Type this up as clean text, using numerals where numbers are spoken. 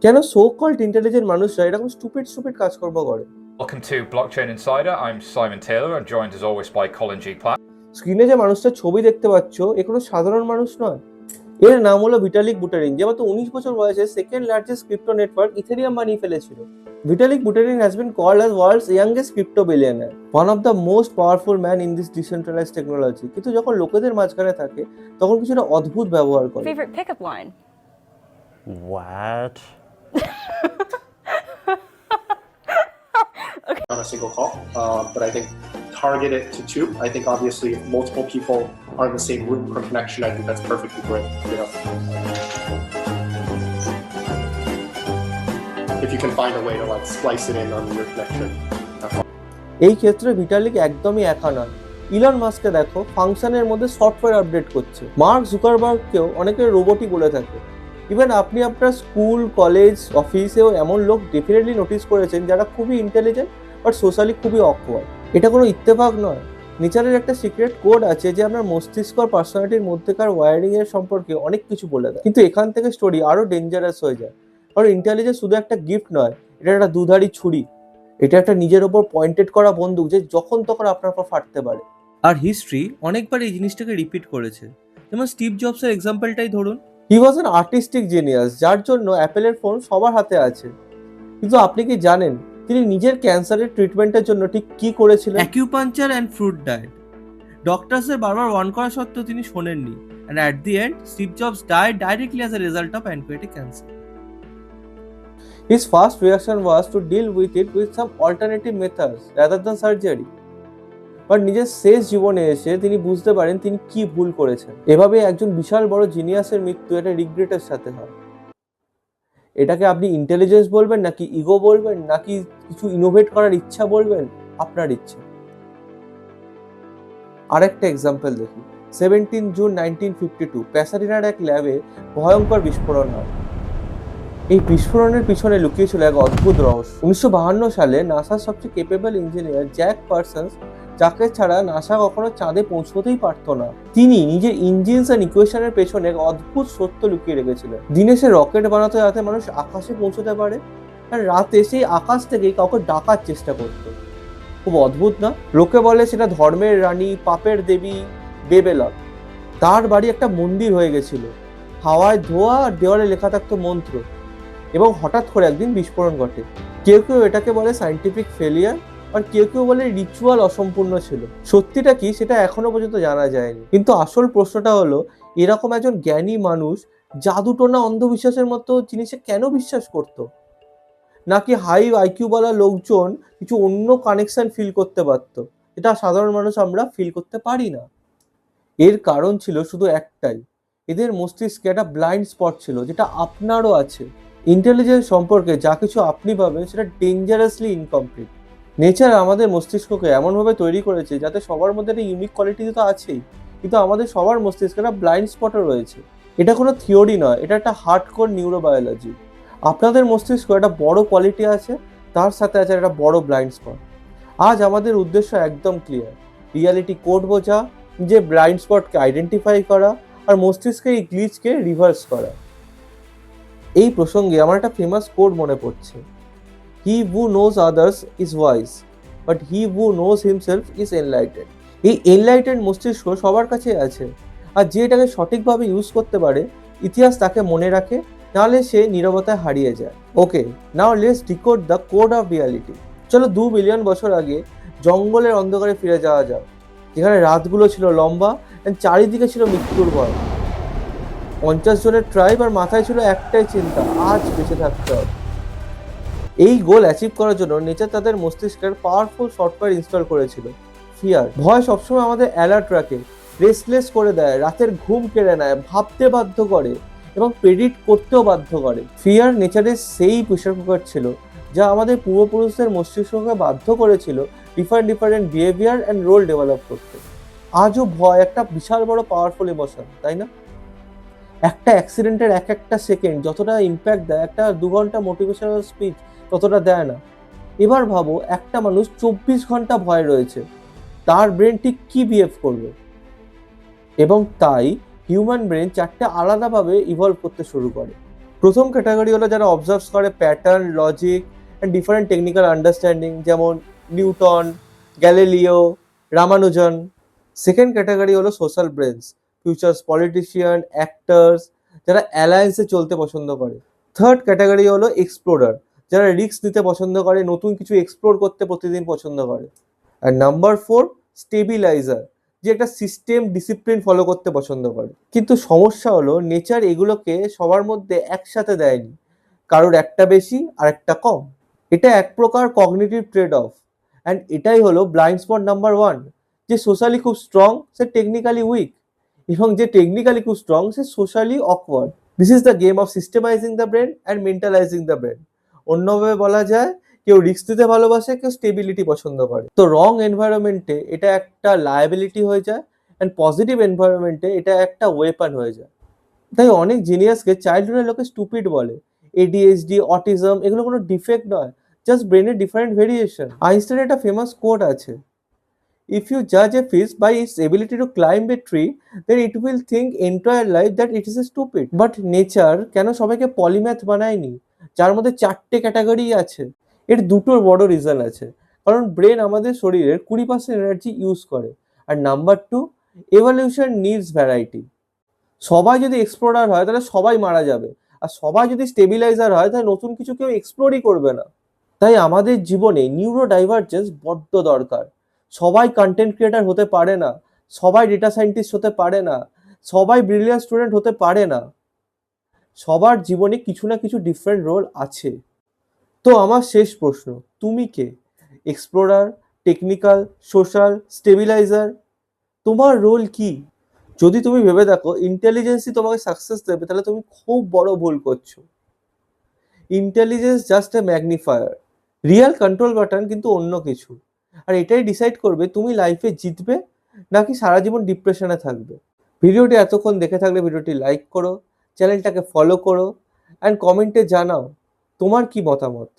কেন so called intelligent মানুষরা এরকম স্টুপিড কাজকর্ম করে? Welcome to Blockchain Insider. I'm Simon Taylor. I'm joined as always by Colin G. Platt. স্ক্রিনে যে মানুষটার ছবি দেখতে পাচ্ছ এ কোনো সাধারণ মানুষ নয়। এর নাম হলো ভিটালিক বুটেরিন, যে মাত্র 19 বছর বয়সে second largest crypto network Ethereum বানিয়ে ফেলেছিল। Vitalik Buterin has been called as world's youngest crypto billionaire, one of the most powerful man in this decentralized technology. কিন্তু যখন লোকেদের মাঝখানে থাকে তখন কিছুটা অদ্ভুত ব্যবহার করে। Favorite pickup line? What? On a single call, but I think target it to two. I think obviously if multiple people are in the same room for connection, I think that's perfectly great. You know, if you can find a way to like splice it in on your connection. এই ক্ষেত্রে ভিটালিক একদমই একা নয়। Elon মাস্ককে দেখো, ফাংশনের মধ্যে software update করছে। Mark জুকারবার্গকেও অনেকে রোবটই বলে থাকে। ইভেন আপনি আপনার স্কুল, কলেজ, অফিসেও এমন লোক ডেফিনেটলি নোটিস করেছেন যারা খুবই ইন্টেলিজেন্ট বাট সোশ্যালি খুবই অকওয়ার্ড। এটা কোনো ইত্তেফাক নয়। নেচারের একটা সিক্রেট কোড আছে যে আপনার মস্তিষ্ক আর পার্সোনালিটির মধ্যেকার ওয়ারিং এর সম্পর্কে অনেক কিছু বলে দেয়। কিন্তু এখান থেকে স্টোরি আরো ডেঞ্জারাস হয়ে যায়। কারণ ইন্টেলিজেন্স শুধু একটা গিফট নয়, এটা একটা দুধারী ছুরি। এটা একটা নিজের ওপর পয়েন্টেড করা বন্দুক যে যখন তখন আপনার উপর ফাটতে পারে। আর হিস্ট্রি অনেকবার এই জিনিসটাকে রিপিট করেছে। যেমন স্টিভ জবসের এক্সাম্পলটাই ধরুন। হি ওয়াজ অ্যান আর্টিস্টিক জিনিয়াস, যার জন্য অ্যাপেলের ফোন সবার হাতে আছে। কিন্তু আপনি কি জানেন তিনি নিজের ক্যান্সারের ট্রিটমেন্টের জন্য ঠিক কি করেছিলেন? Acupuncture and fruit diet. ডক্টরসের বারবার ওয়ার্ন করা সত্ত্বেও তিনি শোনেননি। And at the end Steve Jobs died directly as a result of pancreatic cancer. His first reaction was to deal with it with some alternative methods rather than surgery. But নিজের শেষ জীবনে এসে তিনি বুঝতে পারেন তিনি কি ভুল করেছেন। এভাবে একজন বিশাল বড় জিনিয়াসের মৃত্যু এটা রিগ্রেটের সাথে হয়। এটাকে আপনি ইন্টেলিজেন্স বলবেন নাকি ইগো বলবেন নাকি কিছু ইনোভেট করার ইচ্ছা বলবেন, আপনার ইচ্ছা। আরেকটা এক্সাম্পল দেখি। 17 জুন 1952 প্যাসাডিনার এক ল্যাবে ভয়ঙ্কর বিস্ফোরণ হয়। এই বিস্ফোরণের পিছনে লুকিয়েছিল এক অদ্ভুত রহস্য। 1952 সালে নাসার সবচেয়ে কেপেবল ইঞ্জিনিয়ার জ্যাক পারসন্স, যাকে ছাড়া নাসা কখনো চাঁদে পৌঁছতেই পারত না, তিনি নিজের ইঞ্জিনস এন্ড ইকুয়েশনের পেছনে এক অদ্ভুত সত্য লুকিয়ে রেখেছিলেন। দিনে সে রকেট বানাতো যাতে মানুষ আকাশে পৌঁছতে পারে, আর রাতে সেই আকাশ থেকেই কাউকে ডাকার চেষ্টা করত। খুব অদ্ভুত না? লোকে বলে সেটা ধর্মের রানী, পাপের দেবী বেবেলন। তার বাড়ি একটা মন্দির হয়ে গেছিল, হাওয়ায় ধোয়া আর দেওয়ালে লেখা থাকতো মন্ত্র। এবং হঠাৎ করে একদিন বিস্ফোরণ ঘটে। কেউ কেউ এটাকে বলে সায়েন্টিফিক ফেলিয়ার, আর কেউ কেউ বলে রিচুয়াল অসম্পূর্ণ ছিল। সত্যিটা কি সেটা এখনো পর্যন্ত জানা যায়নি। কিন্তু আসল প্রশ্নটা হলো, এরকম একজন জ্ঞানী মানুষ জাদুটোনা, অন্ধবিশ্বাসের মতো জিনিসে কেন বিশ্বাস করত? নাকি হাই আইকিউ বলা লোকজন কিছু অন্য কানেকশন ফিল করতে পারত, এটা সাধারণ মানুষ আমরা ফিল করতে পারি না? এর কারণ ছিল শুধু একটাই, এদের মস্তিষ্কে একটা ব্লাইন্ড স্পট ছিল, যেটা আপনারও আছে। ইন্টেলিজেন্স সম্পর্কে যা কিছু আপনি ভাবেন সেটা ডেঞ্জারাসলি ইনকমপ্লিট। নেচার আমাদের মস্তিষ্ককে এমনভাবে তৈরি করেছে যাতে সবার মধ্যে একটা ইউনিক কোয়ালিটি তো আছেই, কিন্তু আমাদের সবার মস্তিষ্কে একটা ব্লাইন্ড স্পটও রয়েছে। এটা কোনো থিওরি নয়, এটা একটা হার্ডকোর নিউরোবায়োলজি। আপনাদের মস্তিষ্ক একটা বড় কোয়ালিটি আছে, তার সাথে আছে একটা বড় ব্লাইন্ড স্পট। আজ আমাদের উদ্দেশ্য একদম ক্লিয়ার, রিয়ালিটি কোড বোঝা, যে ব্লাইন্ড স্পটকে আইডেন্টিফাই করা আর মস্তিষ্কের এই গ্লিচকে রিভার্স করা। এই প্রসঙ্গে আমার একটা ফেমাস কোড মনে পড়ছে, he who knows others is wise but he who knows himself is enlightened. এই এনলাইটেড মস্তিষ্ক সবার কাছে আছে, আর যে এটাকে সঠিকভাবে ইউজ করতে পারে ইতিহাস তাকে মনে রাখে, নাহলে সে নীরবতায় হারিয়ে যায়। Okay, now let's decode the code of reality. চলো 2 বিলিয়ন বছর আগে জঙ্গলের অন্ধকারে ফিরে যাওয়া যাক, যেখানে রাতগুলো ছিল লম্বা আর চারিদিকে ছিল মৃত্যুর ভয়। 50 জনের ট্রাইব, আর মাথায় ছিল একটাই চিন্তা, আজ বেঁচে থাকতে হবে। এই গোল অ্যাচিভ করার জন্য নেচার তাদের মস্তিষ্কের পাওয়ারফুল সফটওয়্যার ইনস্টল করেছিল। ফিয়ার, ভয় সবসময় আমাদের অ্যালার্ট রাখে, রেস্টলেস করে দেয়, রাতের ঘুম কেড়ে নেয়, ভাবতে বাধ্য করে এবং প্রেডিক্ট করতেও বাধ্য করে। ফিয়ার নেচারের সেই প্রেশার কুকার ছিল যা আমাদের পূর্বপুরুষদের মস্তিষ্ককে বাধ্য করেছিল different behaviour and role develop করতে। আজও ভয় একটা বিশাল বড় পাওয়ারফুল ইমোশন, তাই না? একটা অ্যাক্সিডেন্টের একটা সেকেন্ড যতটা ইম্প্যাক্ট দেয় একটা 2 ঘন্টা মোটিভেশনাল স্পিচ ততটা দেয় না। এবার ভাবো, একটা মানুষ 24 ঘন্টা ভয় রয়েছে, তার ব্রেন ঠিক কি বিহেভ করবে? এবং তাই হিউম্যান ব্রেন 4টে আলাদাভাবে ইভলভ করতে শুরু করে। প্রথম ক্যাটাগরি হলো যারা অবজার্ভ করে pattern, logic and different technical understanding, যেমন Newton, Galileo, Ramanujan. Second category হলো social brains, futures politician, actors, যারা অ্যালায়েন্সে চলতে পছন্দ করে। থার্ড ক্যাটাগরি হলো এক্সপ্লোরার, যারা রিস্ক নিতে পছন্দ করে, নতুন কিছু এক্সপ্লোর করতে প্রতিদিন পছন্দ করে। আর নাম্বার 4, স্টেবিলাইজার, যে একটা সিস্টেম ডিসিপ্লিন ফলো করতে পছন্দ করে। কিন্তু সমস্যা হলো নেচার এগুলোকে সবার মধ্যে একসাথে দেয়নি, কারোর একটা বেশি আর একটা কম। এটা এক প্রকার কগনিটিভ ট্রেড অফ, অ্যান্ড এটাই হলো ব্লাইন্ড স্পট নাম্বার 1। যে সোশ্যালি খুব স্ট্রং সে টেকনিক্যালি উইক, এবং যে টেকনিক্যালি খুব স্ট্রং সে socially awkward. This is the game of systemizing the brain and mentalizing the brain. অন্যভাবে বলা যায়, কেউ রিস্ক নিতে ভালোবাসে, কেউ স্টেবিলিটি পছন্দ করে। তো রং এনভায়রনমেন্টে এটা একটা লায়াবিলিটি হয়ে যায়, অ্যান্ড পজিটিভ এনভায়রনমেন্টে এটা একটা ওয়েপন হয়ে যায়। তাই অনেক জিনিয়াসকে চাইল্ডহুডের লোকে স্টুপিড বলে। এডিএইচডি, অটিজম এগুলো কোনো ডিফেক্ট নয়, জাস্ট ব্রেনের ডিফারেন্ট ভেরিয়েশন। আইনস্টাইনের একটা ফেমাস কোট আছে, ইফ ইউ জাজ a fish by its ability to climb a tree, then it will think entire life that it is a stupid. But nature কেন সবাইকে পলিম্যাথ বানায়নি, যার মধ্যে 4টে ক্যাটাগরি আছে? এর দুটোর বড় রিজন আছে। কারণ ব্রেন আমাদের শরীরের 20% এনার্জি ইউজ করে। আর নাম্বার 2, এভলিউশন নিডস ভ্যারাইটি। সবাই যদি এক্সপ্লোরার হয় তাহলে সবাই মারা যাবে, আর সবাই যদি স্টেবিলাইজার হয় তাহলে নতুন কিছু কেউ এক্সপ্লোরই করবে না। তাই আমাদের জীবনে নিউরো ডাইভার্জেন্স বড্ড দরকার। সবাই কন্টেন্ট ক্রিয়েটার হতে পারে না, সবাই ডেটা সায়েন্টিস্ট হতে পারে না, সবাই ব্রিলিয়ান্ট স্টুডেন্ট হতে পারে না। সবার জীবনে কিছু না কিছু ডিফারেন্ট রোল আছে। তো আমার শেষ প্রশ্ন, তুমি কে? Explorer, technical, social, stabilizer? তোমার রোল কি? যদি তুমি ভেবে দেখো ইন্টেলিজেন্সই তোমাকে সাকসেস দেবে, তাহলে তুমি খুব বড় ভুল করছো। Intelligence just a magnifier, real control button কিন্তু অন্য কিছু। আর এটাই ডিসাইড করবে তুমি লাইফে জিতবে নাকি সারা জীবন ডিপ্রেশনে থাকবে। ভিডিওটি এতক্ষণ দেখে থাকলে ভিডিওটি লাইক করো, চ্যানেলটাকে ফলো করো, অ্যান্ড কমেন্টে জানাও তোমার কি মতামত।